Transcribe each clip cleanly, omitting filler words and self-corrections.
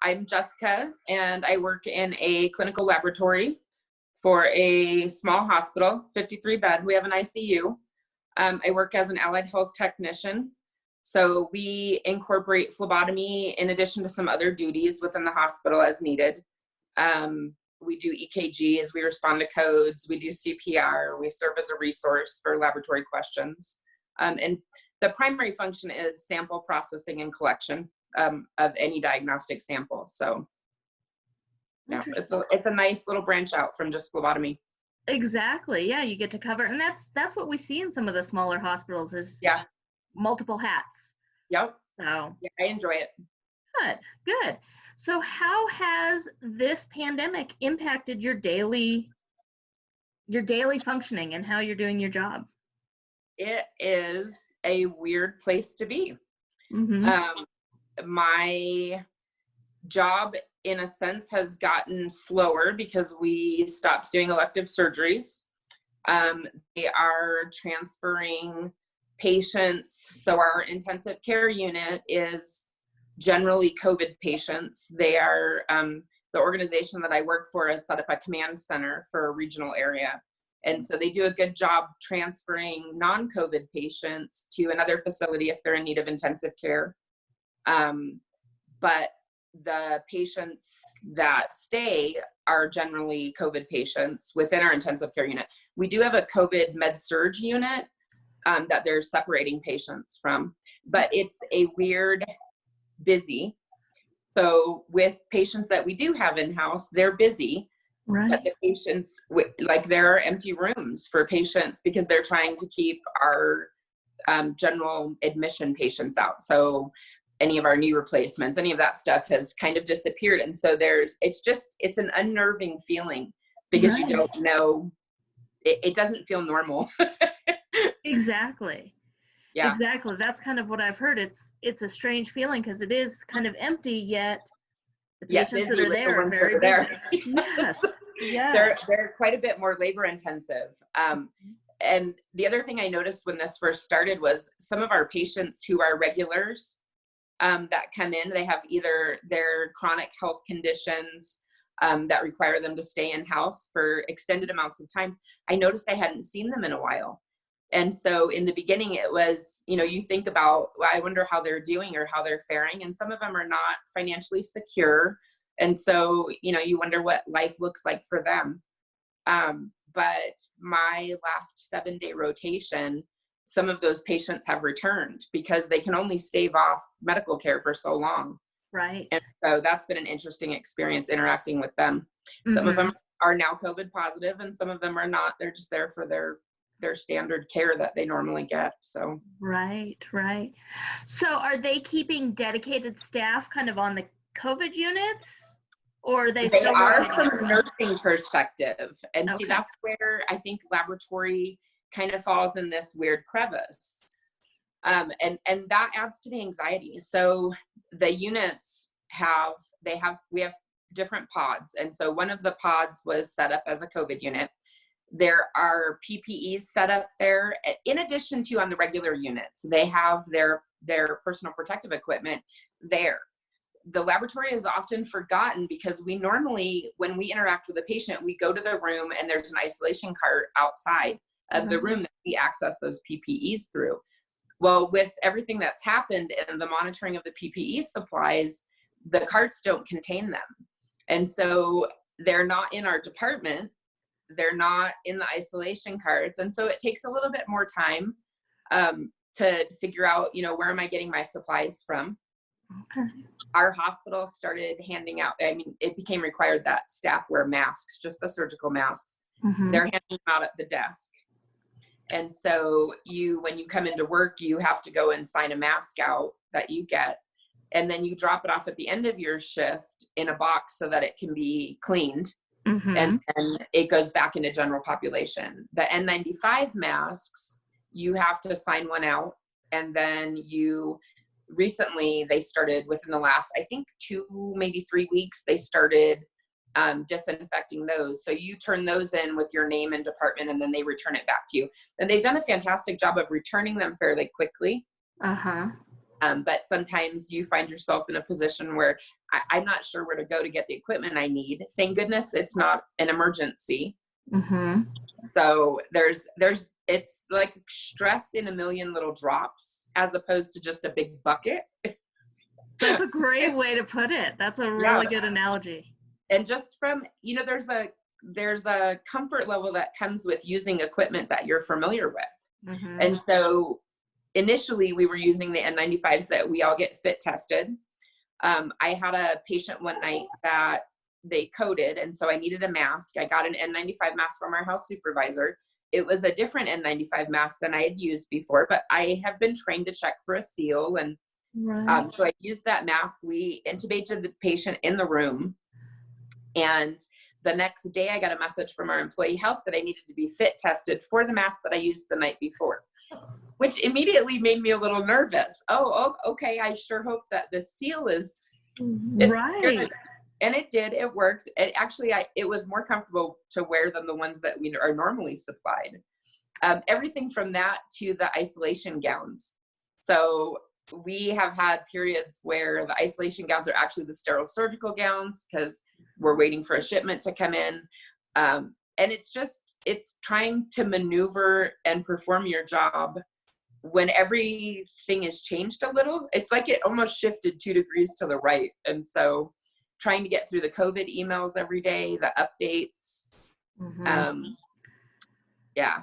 I'm Jessica, and I work in a clinical laboratory for a small hospital, 53 bed. We have an ICU. I work as an allied health technician. So we incorporate phlebotomy in addition to some other duties within the hospital as needed. We do EKGs, we respond to codes, we do CPR, we serve as a resource for laboratory questions. And the primary function is sample processing and collection of any diagnostic sample. So yeah, it's a nice little branch out from just phlebotomy. Exactly. Yeah, you get to cover, and that's what we see in some of the smaller hospitals is multiple hats. Yep. So yeah, I enjoy it. Good. So how has this pandemic impacted your daily functioning and how you're doing your job? It is a weird place to be. Mm-hmm. My job, in a sense, has gotten slower because we stopped doing elective surgeries. They are transferring patients. So our intensive care unit is generally COVID patients. They are, the organization that I work for has set up a command center for a regional area. And so they do a good job transferring non-COVID patients to another facility if they're in need of intensive care. But the patients that stay are generally COVID patients within our intensive care unit. We do have a COVID med-surg unit that they're separating patients from, but it's a weird busy. So with patients that we do have in-house, they're busy, right? But the patients, like there are empty rooms for patients because they're trying to keep our general admission patients out. So any of our knee replacements, any of that stuff has kind of disappeared. And so it's an unnerving feeling because you don't know, it doesn't feel normal. Exactly. Yeah. Exactly. That's kind of what I've heard. It's a strange feeling because it is kind of empty, yet the patients that are there are very busy. Yes. Yeah. They're quite a bit more labor intensive. And the other thing I noticed when this first started was some of our patients who are regulars that come in, they have either their chronic health conditions that require them to stay in-house for extended amounts of times. I noticed I hadn't seen them in a while. And so in the beginning, it was, you think about, well, I wonder how they're doing or how they're faring. And some of them are not financially secure. And so, you wonder what life looks like for them. But my last 7-day rotation, some of those patients have returned because they can only stave off medical care for so long. Right. And so that's been an interesting experience interacting with them. Some of them are now COVID positive and some of them are not. They're just there for their standard care that they normally get. So right. So are they keeping dedicated staff kind of on the COVID units, or they still are from a nursing perspective? And see, that's where I think laboratory kind of falls in this weird crevice. And that adds to the anxiety. So the units we have different pods. And so one of the pods was set up as a COVID unit. There are PPEs set up there. In addition to on the regular units, they have their personal protective equipment there. The laboratory is often forgotten because we normally, when we interact with a patient, we go to the room and there's an isolation cart outside of the room that we access those PPEs through. Well, with everything that's happened and the monitoring of the PPE supplies, the carts don't contain them. And so they're not in our department. They're not in the isolation carts. And so it takes a little bit more time to figure out, where am I getting my supplies from? Okay. Our hospital started handing out, it became required that staff wear masks, just the surgical masks. They're handing them out at the desk. And so when you come into work, you have to go and sign a mask out that you get. And then you drop it off at the end of your shift in a box so that it can be cleaned. And then it goes back into general population. The N95 masks, you have to sign one out. And then recently they started within the last, I think 2, maybe 3 weeks, they started disinfecting those. So you turn those in with your name and department, and then they return it back to you. And they've done a fantastic job of returning them fairly quickly. But sometimes you find yourself in a position where I'm not sure where to go to get the equipment I need. Thank goodness it's not an emergency. Mm-hmm. So it's like stress in a million little drops as opposed to just a big bucket. That's a great way to put it. That's a really good analogy. And just from, there's a comfort level that comes with using equipment that you're familiar with. Mm-hmm. And so initially we were using the N95s that we all get fit tested. I had a patient one night that they coded, and so I needed a mask. I got an N95 mask from our house supervisor. It was a different N95 mask than I had used before, but I have been trained to check for a seal. And so I used that mask. We intubated the patient in the room. And the next day I got a message from our employee health that I needed to be fit tested for the mask that I used the night before, which immediately made me a little nervous. Oh, okay. I sure hope that the seal is right. Good. And it did. It worked. It actually, it was more comfortable to wear than the ones that we are normally supplied. Everything from that to the isolation gowns. So we have had periods where the isolation gowns are actually the sterile surgical gowns because we're waiting for a shipment to come in. And it's trying to maneuver and perform your job when everything is changed a little. It's like it almost shifted 2 degrees to the right. And so trying to get through the COVID emails every day, the updates. Mm-hmm.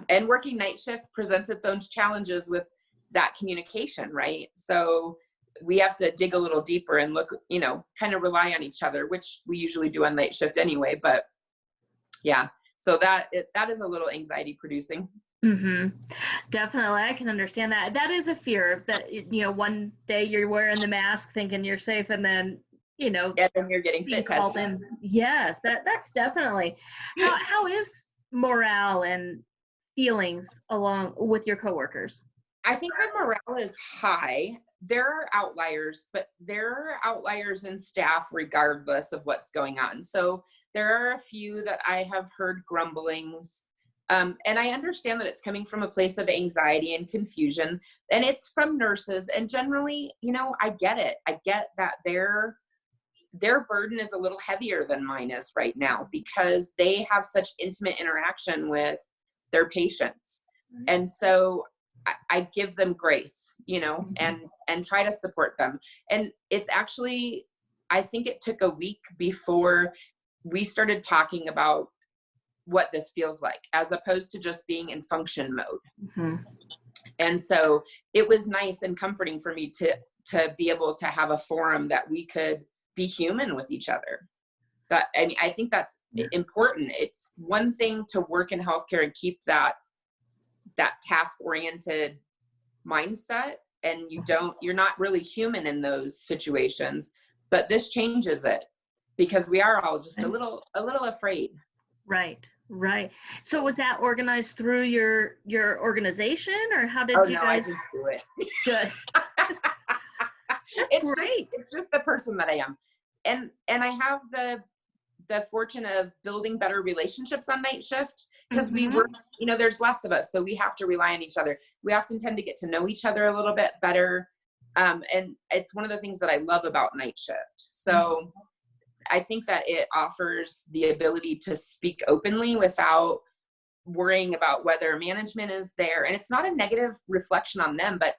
And working night shift presents its own challenges with that communication, right? So we have to dig a little deeper and look, kind of rely on each other, which we usually do on night shift anyway. But yeah, so that is a little anxiety producing. Mm-hmm. Definitely. I can understand that. That is a fear that, one day you're wearing the mask thinking you're safe, and then, and then you're getting fit tested. Yes, that's definitely. How is morale and feelings along with your coworkers? I think the morale is high. There are outliers, but there are outliers in staff regardless of what's going on. So there are a few that I have heard grumblings. And I understand that it's coming from a place of anxiety and confusion, and it's from nurses. And generally, I get it. I get that their burden is a little heavier than mine is right now because they have such intimate interaction with their patients. And so I give them grace, and try to support them. And it's actually, I think it took a week before we started talking about what this feels like, as opposed to just being in function mode. Mm-hmm. And so it was nice and comforting for me to be able to have a forum that we could be human with each other. But I think that's important. It's one thing to work in healthcare and keep that task-oriented mindset, and you're not really human in those situations, but this changes it because we are all just a little afraid. Right. So was that organized through your organization, or how did you guys? I just do it. Good. It's great. It's just the person that I am. And I have the fortune of building better relationships on night shift because we work, there's less of us. So we have to rely on each other. We often tend to get to know each other a little bit better. And it's one of the things that I love about night shift. So I think that it offers the ability to speak openly without worrying about whether management is there. And it's not a negative reflection on them, but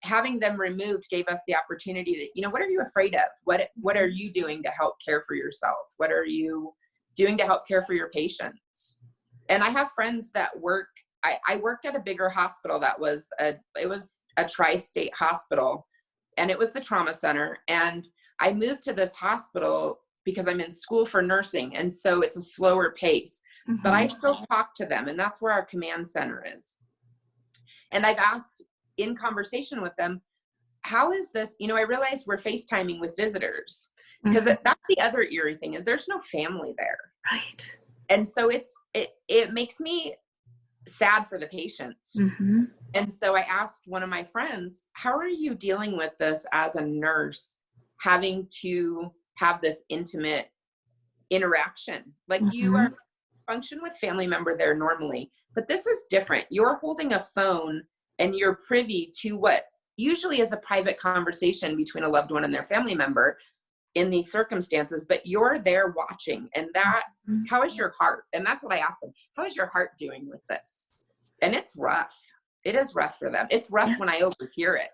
having them removed gave us the opportunity to, what are you afraid of? What are you doing to help care for yourself? What are you doing to help care for your patients? And I have friends that work, I worked at a bigger hospital that was it was a tri-state hospital, and it was the trauma center. And I moved to this hospital because I'm in school for nursing. And so it's a slower pace, but I still talk to them, and that's where our command center is. And I've asked in conversation with them, how is this, I realized we're FaceTiming with visitors because that's the other eerie thing is there's no family there. Right. And so it makes me sad for the patients. And so I asked one of my friends, how are you dealing with this as a nurse, having to have this intimate interaction? Like you are function with family member there normally, but this is different. You're holding a phone and you're privy to what usually is a private conversation between a loved one and their family member in these circumstances, but you're there watching. And that, how is your heart? And that's what I ask them. How is your heart doing with this? And it's rough. It is rough for them. It's rough when I overhear it.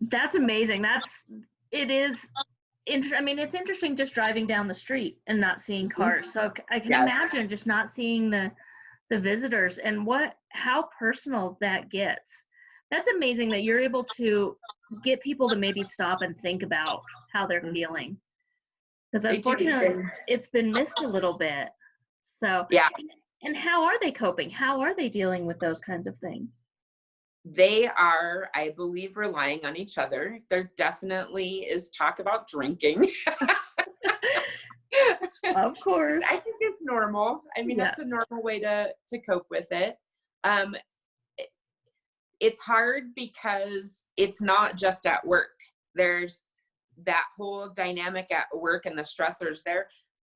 That's amazing. I mean, it's interesting just driving down the street and not seeing cars. So I can imagine just not seeing the visitors and how personal that gets. That's amazing that you're able to get people to maybe stop and think about how they're feeling. Because unfortunately, it's been missed a little bit. So, and how are they coping? How are they dealing with those kinds of things? They are, I believe, relying on each other. There definitely is talk about drinking. Of course. I think it's normal. I mean, that's a normal way to cope with it. It's hard because it's not just at work. There's that whole dynamic at work and the stressors there.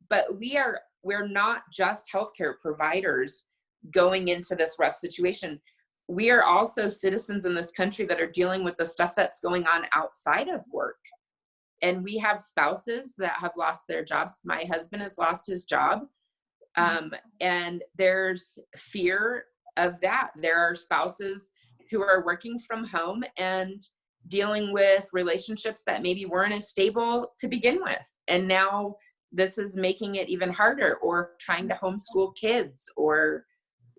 But we're not just healthcare providers going into this rough situation. We are also citizens in this country that are dealing with the stuff that's going on outside of work. And we have spouses that have lost their jobs. My husband has lost his job. And there's fear of that. There are spouses who are working from home and dealing with relationships that maybe weren't as stable to begin with. And now this is making it even harder, or trying to homeschool kids, or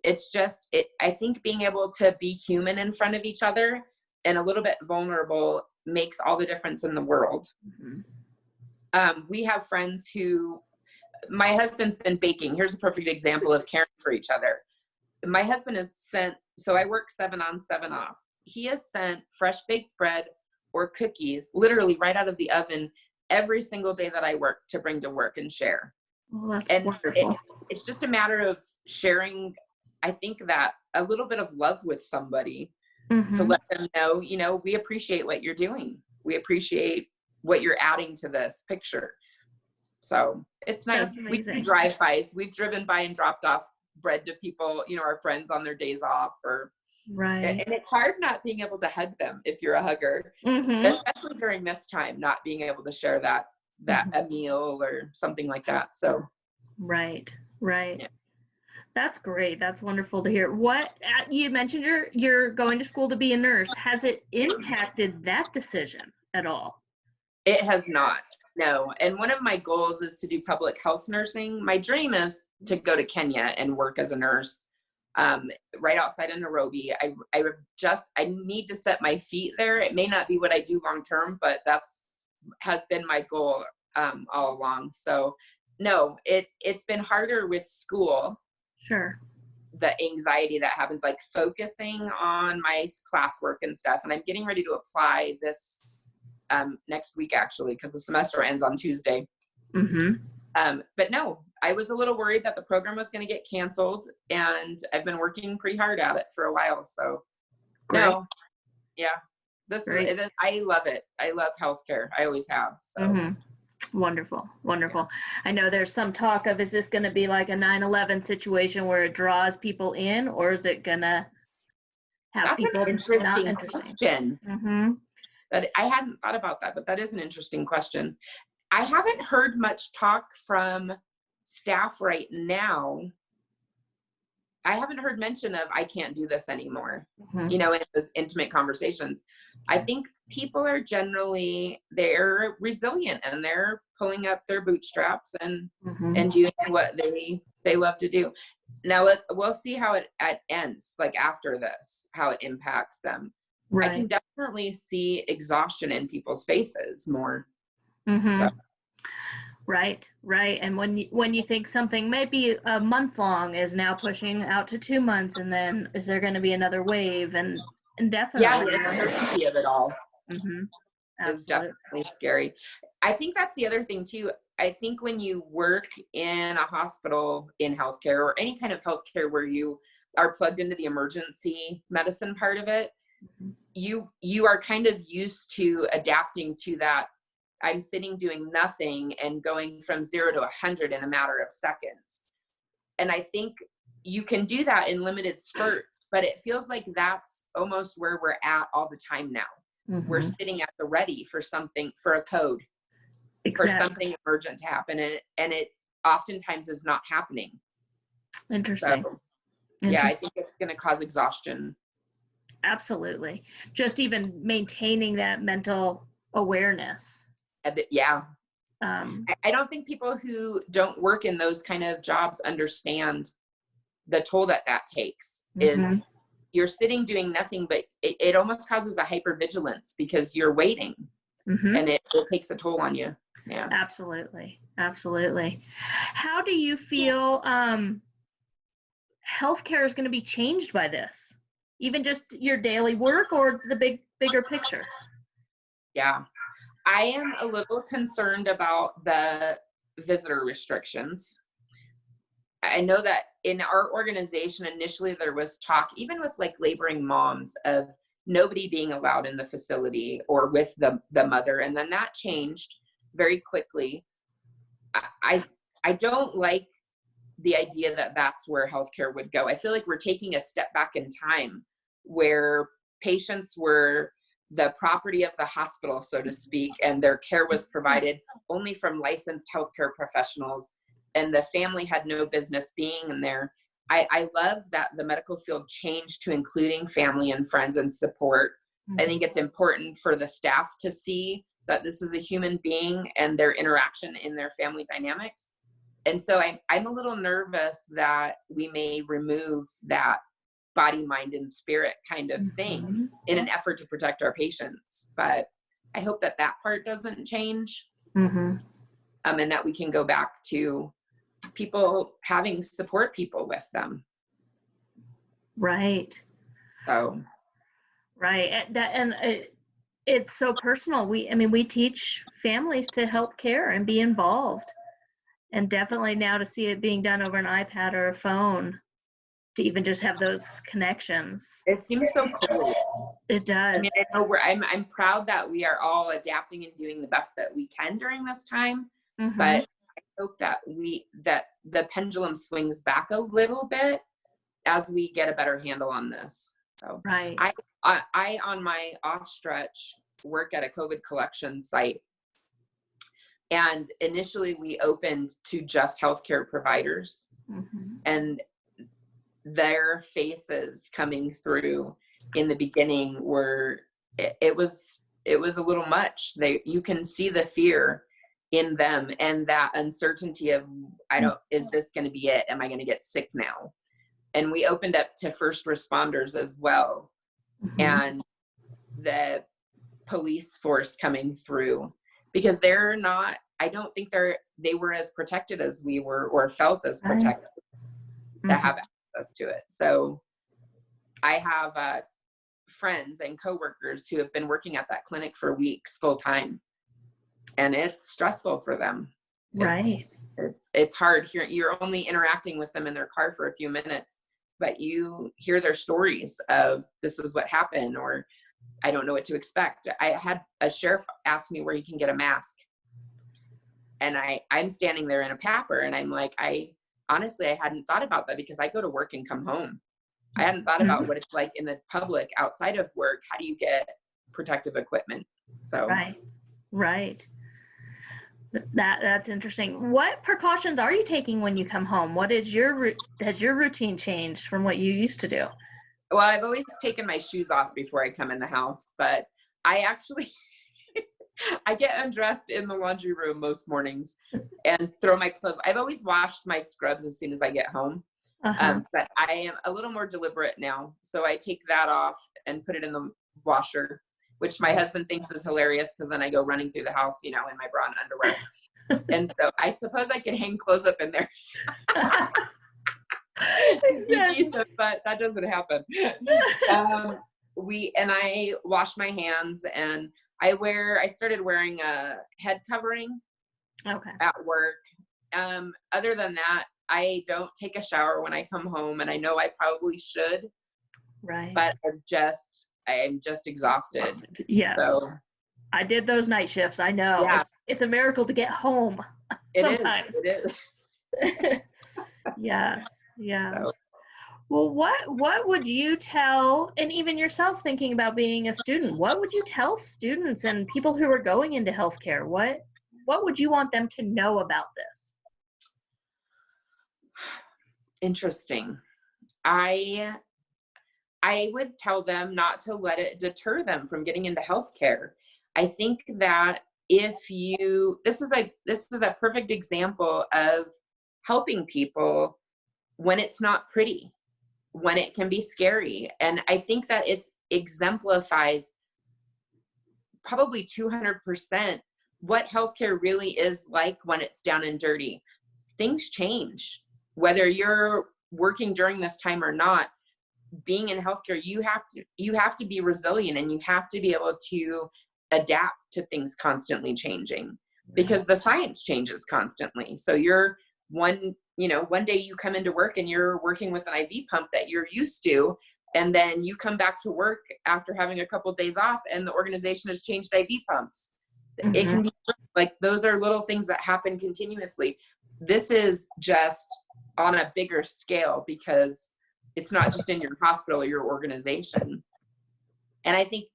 it's just, I think being able to be human in front of each other and a little bit vulnerable makes all the difference in the world. We have friends who, my husband's been baking. Here's a perfect example of caring for each other. My husband has sent, so I work 7 on, 7 off. He has sent fresh baked bread or cookies literally right out of the oven every single day that I work to bring to work and share. Well, that's wonderful. It's just a matter of sharing, I think, that a little bit of love with somebody to let them know, we appreciate what you're doing. We appreciate what you're adding to this picture. So it's nice. We do drive-bys. We've driven by and dropped off bread to people, our friends on their days off, right. And it's hard not being able to hug them if you're a hugger, especially during this time, not being able to share that a meal or something like that. So right. Yeah. That's great. That's wonderful to hear. What you mentioned, you're going to school to be a nurse. Has it impacted that decision at all? It has not. No. And one of my goals is to do public health nursing. My dream is to go to Kenya and work as a nurse, right outside of Nairobi. I need to set my feet there. It may not be what I do long term, but has been my goal all along. So no, it's been harder with school. Sure. The anxiety that happens, like focusing on my classwork and stuff. And I'm getting ready to apply this next week, actually, because the semester ends on Tuesday. But no, I was a little worried that the program was going to get canceled, and I've been working pretty hard at it for a while. So no, I love it. I love healthcare. I always have. So. Wonderful. I know there's some talk of, is this going to be like a 9/11 situation where it draws people in, or is it going to have people? That's an interesting question. That I hadn't thought about that, but that is an interesting question. I haven't heard much talk from staff right now. I haven't heard mention of, I can't do this anymore, in those intimate conversations. I think people are generally, they're resilient and they're pulling up their bootstraps and doing what they love to do. Now we'll see how it ends, like after this, how it impacts them. Right. I can definitely see exhaustion in people's faces more. So. Right. And when you think something maybe a month long is now pushing out to 2 months, and then is there going to be another wave? And definitely, the uncertainty of it all is definitely scary. I think that's the other thing too. I think when you work in a hospital in healthcare, or any kind of healthcare where you are plugged into the emergency medicine part of it, you are kind of used to adapting to that. I'm sitting doing nothing and going from 0 to 100 in a matter of seconds. And I think, you can do that in limited spurts, but it feels like that's almost where we're at all the time now. We're sitting at the ready for something, for a code, for something emergent to happen. And it oftentimes is not happening. Interesting. So, yeah, I think it's going to cause exhaustion. Absolutely. Just even maintaining that mental awareness. Yeah. I don't think people who don't work in those kind of jobs understand the toll that takes. Is you're sitting doing nothing, but it almost causes a hypervigilance because you're waiting, and it takes a toll on you. Yeah, absolutely. How do you feel healthcare is going to be changed by this? Even just your daily work or the bigger picture? Yeah, I am a little concerned about the visitor restrictions. I know that in our organization, initially there was talk, even with like laboring moms, of nobody being allowed in the facility or with the mother. And then that changed very quickly. I don't like the idea that that's where healthcare would go. I feel like we're taking a step back in time where patients were the property of the hospital, so to speak, and their care was provided only from licensed healthcare professionals, and the family had no business being in there. I love that the medical field changed to including family and friends and support. I think it's important for the staff to see that this is a human being and their interaction in their family dynamics. And so I'm a little nervous that we may remove that body, mind, and spirit kind of thing in an effort to protect our patients. But I hope that part doesn't change, and that we can go back to people having support people with them. Right. So. Right. It's so personal. We teach families to help care and be involved. And definitely now to see it being done over an iPad or a phone, to even just have those connections. It seems so cool. It does. I mean, I know I'm proud that we are all adapting and doing the best that we can during this time. But I hope that the pendulum swings back a little bit as we get a better handle on this. So right. I on my off stretch work at a COVID collection site. And initially we opened to just healthcare providers, and their faces coming through in the beginning were, it was a little much. You can see the fear in them and that uncertainty of, is this going to be it? Am I going to get sick now? And we opened up to first responders as well. And the police force coming through, because I don't think they were as protected as we were, or felt as protected to have access to it. So I have friends and coworkers who have been working at that clinic for weeks full time, and it's stressful for them. Right. It's hard. You're only interacting with them in their car for a few minutes, but you hear their stories of, this is what happened, or I don't know what to expect. I had a sheriff ask me where you can get a mask. And I'm standing there in a PAPR, and I'm like, honestly, I hadn't thought about that, because I go to work and come home. I hadn't thought about what it's like in the public outside of work. How do you get protective equipment? So right. That's interesting. What precautions are you taking when you come home? has your routine changed from what you used to do? Well, I've always taken my shoes off before I come in the house, but I actually I get undressed in the laundry room most mornings and throw my clothes. I've always washed my scrubs as soon as I get home, but I am a little more deliberate now. So I take that off and put it in the washer, which my husband thinks is hilarious, because then I go running through the house, in my bra and underwear. And so I suppose I can hang clothes up in there. But that doesn't happen. I wash my hands, and I started wearing a head covering at work. Other than that, I don't take a shower when I come home, and I know I probably should. Right. But I'm just exhausted. Yeah. So I did those night shifts. I know. Yeah. It's a miracle to get home. It is. Yes. Yeah. So. Well, what would you tell, and even yourself thinking about being a student, what would you tell students and people who are going into healthcare? What would you want them to know about this? Interesting. I would tell them not to let it deter them from getting into healthcare. I think that this is a perfect example of helping people when it's not pretty, when it can be scary. And I think that it exemplifies probably 200% what healthcare really is like when it's down and dirty. Things change. Whether you're working during this time or not, being in healthcare, you have to be resilient, and you have to be able to adapt to things constantly changing, because the science changes constantly. So one day you come into work and you're working with an IV pump that you're used to, and then you come back to work after having a couple of days off and the organization has changed IV pumps. Mm-hmm. It can be like, those are little things that happen continuously. This is just on a bigger scale, because it's not just in your hospital or your organization. And I think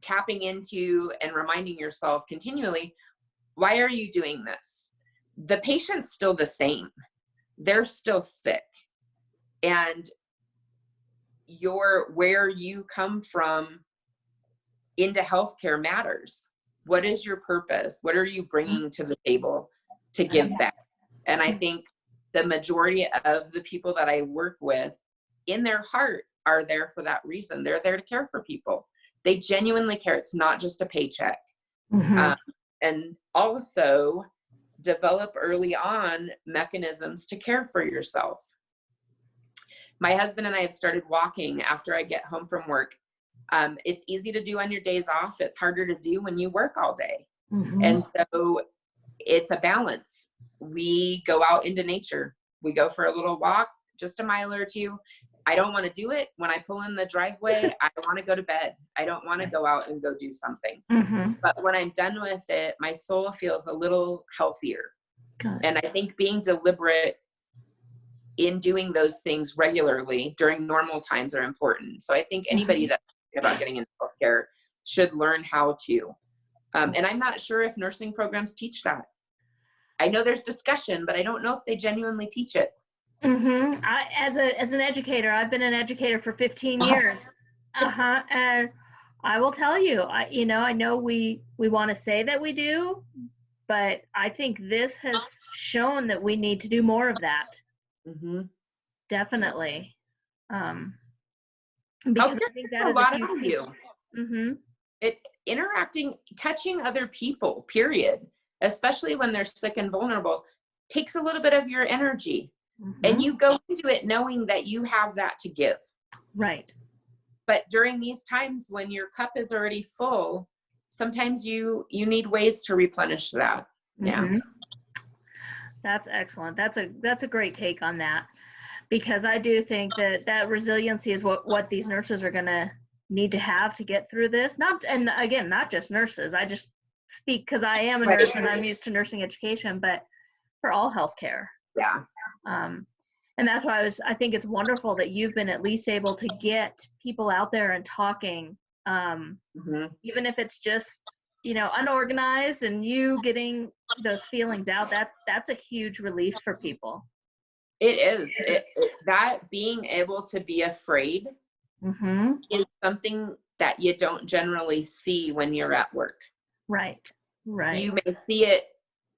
tapping into and reminding yourself continually, why are you doing this? The patient's still the same. They're still sick. And where you come from into healthcare matters. What is your purpose? What are you bringing to the table to give back? And I think the majority of the people that I work with, in their heart, are there for that reason. They're there to care for people. They genuinely care. It's not just a paycheck. Mm-hmm. And also develop early on mechanisms to care for yourself. My husband and I have started walking after I get home from work. It's easy to do on your days off. It's harder to do when you work all day. Mm-hmm. And so it's a balance. We go out into nature. We go for a little walk, just a mile or two. I don't want to do it. When I pull in the driveway, I want to go to bed. I don't want to go out and go do something. Mm-hmm. But when I'm done with it, my soul feels a little healthier. And I think being deliberate in doing those things regularly during normal times are important. So I think anybody that's thinking about getting into healthcare should learn how to. And I'm not sure if nursing programs teach that. I know there's discussion, but I don't know if they genuinely teach it. Mm-hmm. As an educator, I've been an educator for 15 years. And I will tell you, I know we want to say that we do, but I think this has shown that we need to do more of that. Mm-hmm. Definitely. Because I think that is a huge piece. Mm-hmm. Touching other people, period, especially when they're sick and vulnerable, takes a little bit of your energy. Mm-hmm. And you go into it knowing that you have that to give. Right. But during these times when your cup is already full, sometimes you need ways to replenish that. Yeah. Mm-hmm. That's excellent. That's a great take on that, because I do think that resiliency is what these nurses are going to need to have to get through this. Not just nurses. I just speak because I am a nurse and I'm used to nursing education, but for all healthcare. Yeah. And that's why I think it's wonderful that you've been at least able to get people out there and talking, mm-hmm. even if it's just, unorganized, and you getting those feelings out. That's a huge relief for people. It is. That being able to be afraid mm-hmm. is something that you don't generally see when you're at work. Right. You may see it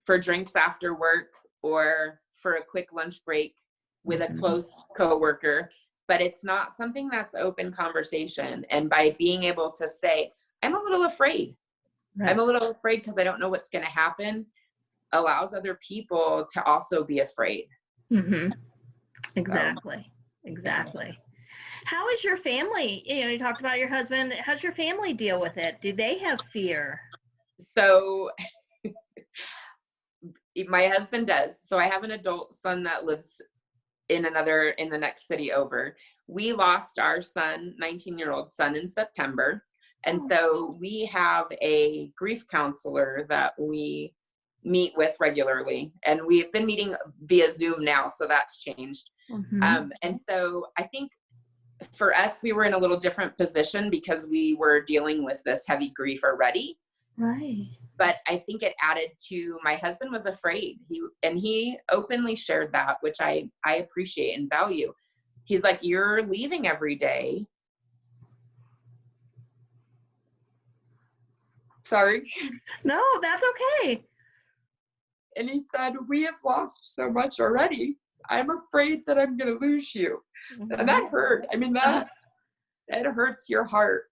for drinks after work or for a quick lunch break with mm-hmm. a close coworker, but it's not something that's open conversation. And by being able to say, I'm a little afraid. Right. I'm a little afraid because I don't know what's going to happen, allows other people to also be afraid. Mm-hmm. Exactly. How is your family? You talked about your husband. How's your family deal with it? Do they have fear? So my husband does. So I have an adult son that lives in the next city over. We lost our son, 19-year-old son, in September. And so we have a grief counselor that we meet with regularly. And we've been meeting via Zoom now, so that's changed. And so I think for us, we were in a little different position because we were dealing with this heavy grief already. Right. But I think it added to, my husband was afraid. He openly shared that, which I appreciate and value. He's like, you're leaving every day. Sorry. No, that's okay. And he said, we have lost so much already. I'm afraid that I'm going to lose you. And that hurt. I mean, that hurts your heart.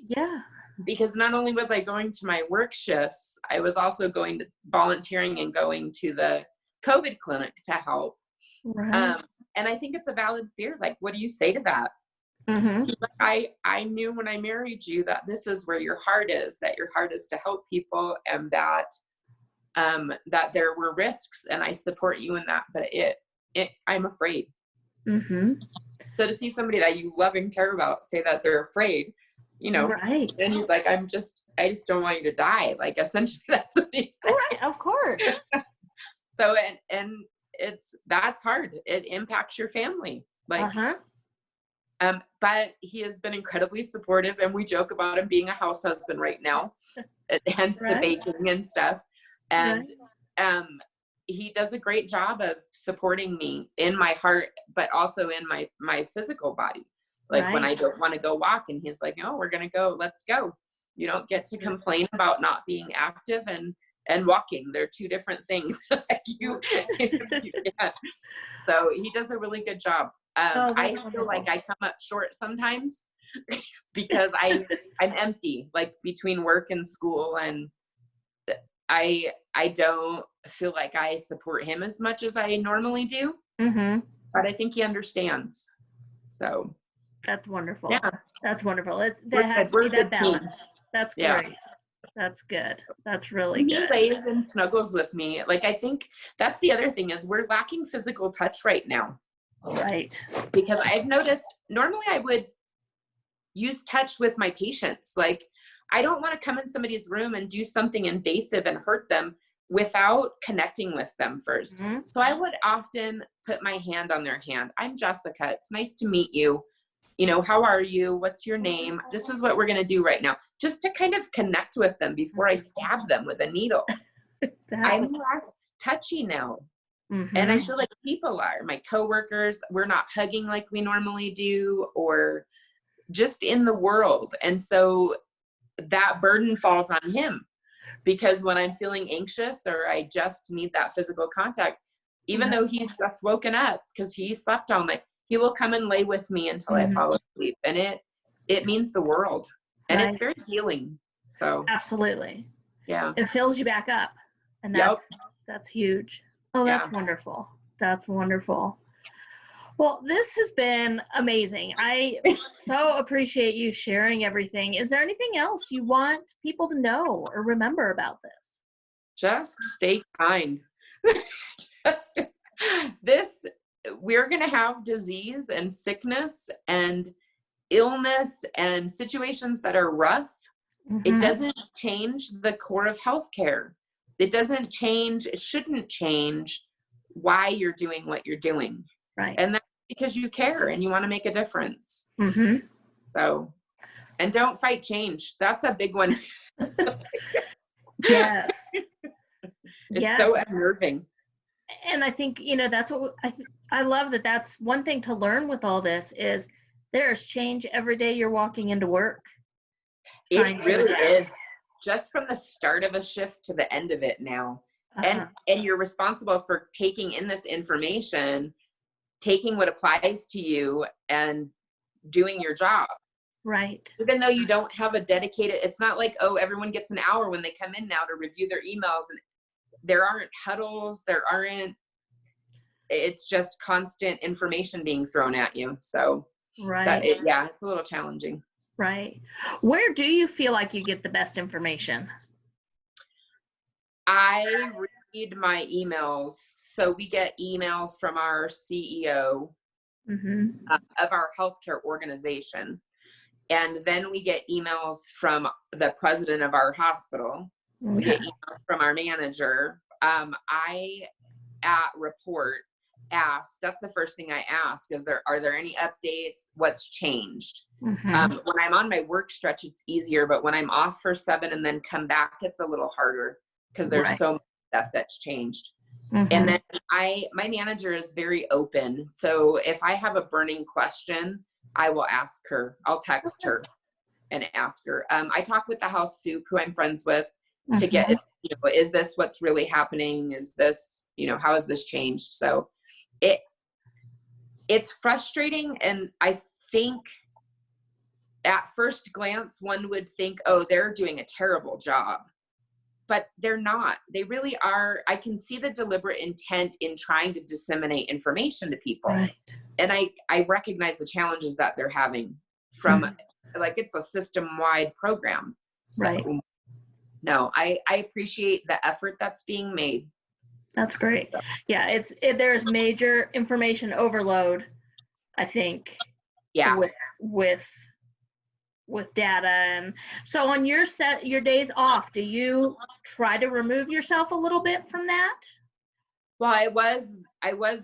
Yeah. Because not only was I going to my work shifts, I was also going to volunteering and going to the COVID clinic to help. Right. And I think it's a valid fear. Like, what do you say to that? I knew when I married you that this is where your heart is, that your heart is to help people, and that there were risks, and I support you in that, but I'm afraid. So to see somebody that you love and care about say that they're afraid, right. And he's like, I just don't want you to die. Like, essentially that's what he said. Right, of course. So, and that's hard. It impacts your family. Like, but he has been incredibly supportive, and we joke about him being a house husband right now, hence the baking and stuff. And, he does a great job of supporting me in my heart, but also in my physical body. Like when I don't want to go walk, and he's like, "Oh, we're going to go. Let's go." You don't get to complain about not being active and walking. They're two different things. Like So he does a really good job. I feel like I come up short sometimes because I'm empty, like between work and school, and I don't feel like I support him as much as I normally do. But I think he understands. So that's wonderful. Yeah, that's wonderful. That has to be that balance. That's great. That's good. That's really good. He lays and snuggles with me. Like, I think that's the other thing is we're lacking physical touch right now. Right. Because I've noticed normally I would use touch with my patients. Like, I don't want to come in somebody's room and do something invasive and hurt them without connecting with them first. So I would often put my hand on their hand. I'm Jessica. It's nice to meet you. How are you? What's your name? This is what we're going to do right now. Just to kind of connect with them before I stab them with a needle. I'm less touchy now. And I feel like people are. My coworkers, we're not hugging like we normally do, or just in the world. And so that burden falls on him, because when I'm feeling anxious or I just need that physical contact, even though he's just woken up because he slept all night, he will come and lay with me until I fall asleep. And it means the world, and it's very healing. So absolutely. Yeah. It fills you back up, and that's huge. Oh, that's wonderful. That's wonderful. Well, this has been amazing. I so appreciate you sharing everything. Is there anything else you want people to know or remember about this? Just stay kind. We're going to have disease and sickness and illness and situations that are rough. It doesn't change the core of healthcare. It shouldn't change why you're doing what you're doing. Right. And that's because you care and you want to make a difference. So, and don't fight change. That's a big one. Yes. It's so unnerving. And I think, that's what I love that's one thing to learn with all this is there's change every day you're walking into work. It really is. Just from the start of a shift to the end of it now. And you're responsible for taking in this information, taking what applies to you and doing your job. Right. Even though you don't have a dedicated, it's not like, everyone gets an hour when they come in now to review their emails, and there aren't huddles, it's just constant information being thrown at you. So it's a little challenging. Right. Where do you feel like you get the best information? I read my emails. So we get emails from our CEO of our healthcare organization. And then we get emails from the president of our hospital. We get emails from our manager, I at report ask, that's the first thing I ask, are there any updates? What's changed? Mm-hmm. When I'm on my work stretch, it's easier, but when I'm off for 7 and then come back, it's a little harder because there's Right. so much stuff that's changed. Mm-hmm. And then my manager is very open. So if I have a burning question, I will ask her. I'll text her and ask her. I talk with the house soup, who I'm friends with, to get, is this what's really happening? Is this, how has this changed? So it's frustrating. And I think at first glance, one would think, oh, they're doing a terrible job. But they're not. They really are. I can see the deliberate intent in trying to disseminate information to people. Right. And I recognize the challenges that they're having from, like, it's a system-wide program. So, right. No, I appreciate the effort that's being made. That's great. Yeah, there's major information overload, I think. Yeah. With data. And so on your days off, do you try to remove yourself a little bit from that? Well, I was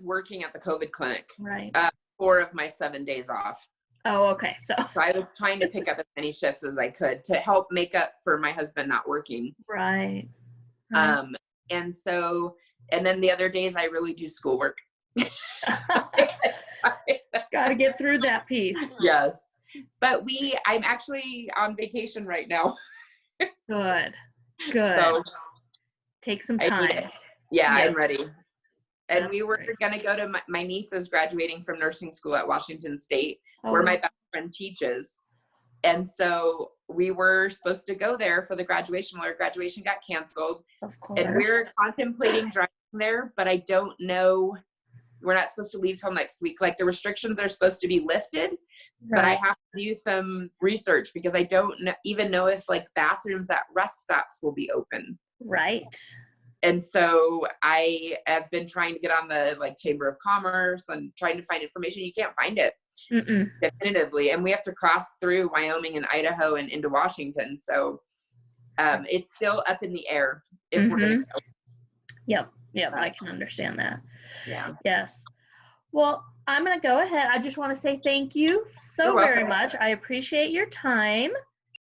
working at the COVID clinic, right? 4 of my 7 days off. Oh, okay. So I was trying to pick up as many shifts as I could to help make up for my husband not working. Right. And then the other days I really do schoolwork. Got to get through that piece. Yes. But I'm actually on vacation right now. Good. So take some time. Yeah, I'm ready. And That's we were going to go to my niece is graduating from nursing school at Washington State, where my best friend teaches. And so we were supposed to go there for the graduation. Well, our graduation got canceled. Of course. And we're contemplating driving there, but I don't know. We're not supposed to leave till next week. Like, the restrictions are supposed to be lifted, but I have to do some research because I don't even know if, like, bathrooms at rest stops will be open. Right. And so I have been trying to get on the, like, Chamber of Commerce and trying to find information. You can't find it definitively. And we have to cross through Wyoming and Idaho and into Washington. So it's still up in the air if we're going to go. Yep. I can understand that. Yeah. Yes. Well, I'm going to go ahead. I just want to say thank you so very much. I appreciate your time.